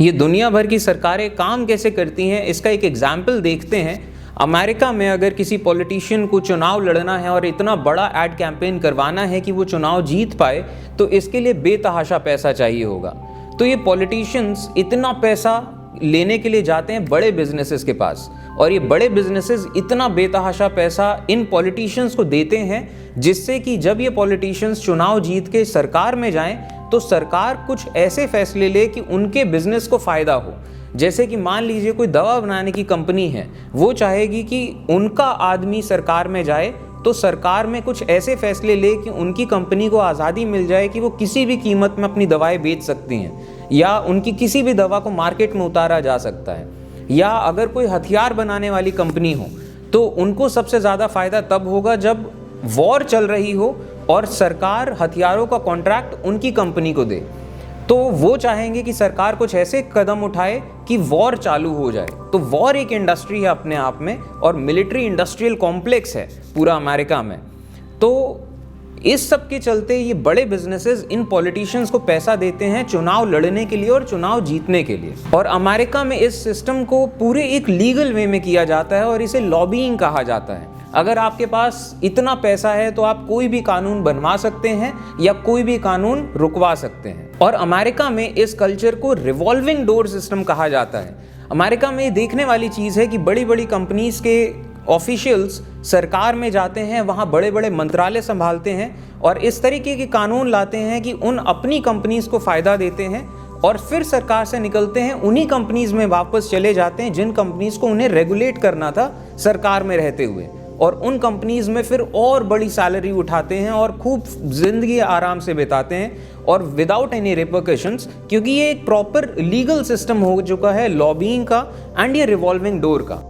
ये दुनिया भर की सरकारें काम कैसे करती हैं, इसका एक एग्जाम्पल देखते हैं। अमेरिका में अगर किसी पॉलिटिशियन को चुनाव लड़ना है और इतना बड़ा एड कैंपेन करवाना है कि वो चुनाव जीत पाए, तो इसके लिए बेतहाशा पैसा चाहिए होगा। तो ये पॉलिटिशियंस इतना पैसा लेने के लिए जाते हैं बड़े बिजनेसेस के पास, और ये बड़े बिजनेसेस इतना बेतहाशा पैसा इन पॉलिटिशियंस को देते हैं, जिससे कि जब ये पॉलिटिशियंस चुनाव जीत के सरकार में जाएं तो सरकार कुछ ऐसे फैसले ले कि उनके बिजनेस को फ़ायदा हो। जैसे कि मान लीजिए कोई दवा बनाने की कंपनी है, वो चाहेगी कि उनका आदमी सरकार में जाए, तो सरकार में कुछ ऐसे फैसले ले कि उनकी कंपनी को आज़ादी मिल जाए कि वो किसी भी कीमत में अपनी दवाएं बेच सकती हैं, या उनकी किसी भी दवा को मार्केट में उतारा जा सकता है। या अगर कोई हथियार बनाने वाली कंपनी हो, तो उनको सबसे ज़्यादा फ़ायदा तब होगा जब वॉर चल रही हो और सरकार हथियारों का कॉन्ट्रैक्ट उनकी कंपनी को दे। तो वो चाहेंगे कि सरकार कुछ ऐसे कदम उठाए कि वॉर चालू हो जाए। तो वॉर एक इंडस्ट्री है अपने आप में, और मिलिट्री इंडस्ट्रियल कॉम्प्लेक्स है पूरा अमेरिका में। तो इस सब के चलते ये बड़े बिजनेसेस इन पॉलिटिशियंस को पैसा देते हैं चुनाव लड़ने के लिए और चुनाव जीतने के लिए। और अमेरिका में इस सिस्टम को पूरे एक लीगल वे में किया जाता है और इसे लॉबिंग कहा जाता है। अगर आपके पास इतना पैसा है तो आप कोई भी कानून बनवा सकते हैं या कोई भी कानून रुकवा सकते हैं। और अमेरिका में इस कल्चर को रिवॉल्विंग डोर सिस्टम कहा जाता है। अमेरिका में ये देखने वाली चीज़ है कि बड़ी बड़ी कंपनीज के ऑफिशियल्स सरकार में जाते हैं, वहाँ बड़े बड़े मंत्रालय संभालते हैं और इस तरीके के कानून लाते हैं कि उन अपनी कंपनीज को फ़ायदा देते हैं, और फिर सरकार से निकलते हैं, उन्हीं कंपनीज में वापस चले जाते हैं जिन कंपनीज को उन्हें रेगुलेट करना था सरकार में रहते हुए, और उन कंपनीज में फिर और बड़ी सैलरी उठाते हैं और खूब जिंदगी आराम से बिताते हैं और विदाउट एनी रिपरकशंस, क्योंकि ये एक प्रॉपर लीगल सिस्टम हो चुका है लॉबिंग का एंड ये रिवॉल्विंग डोर का।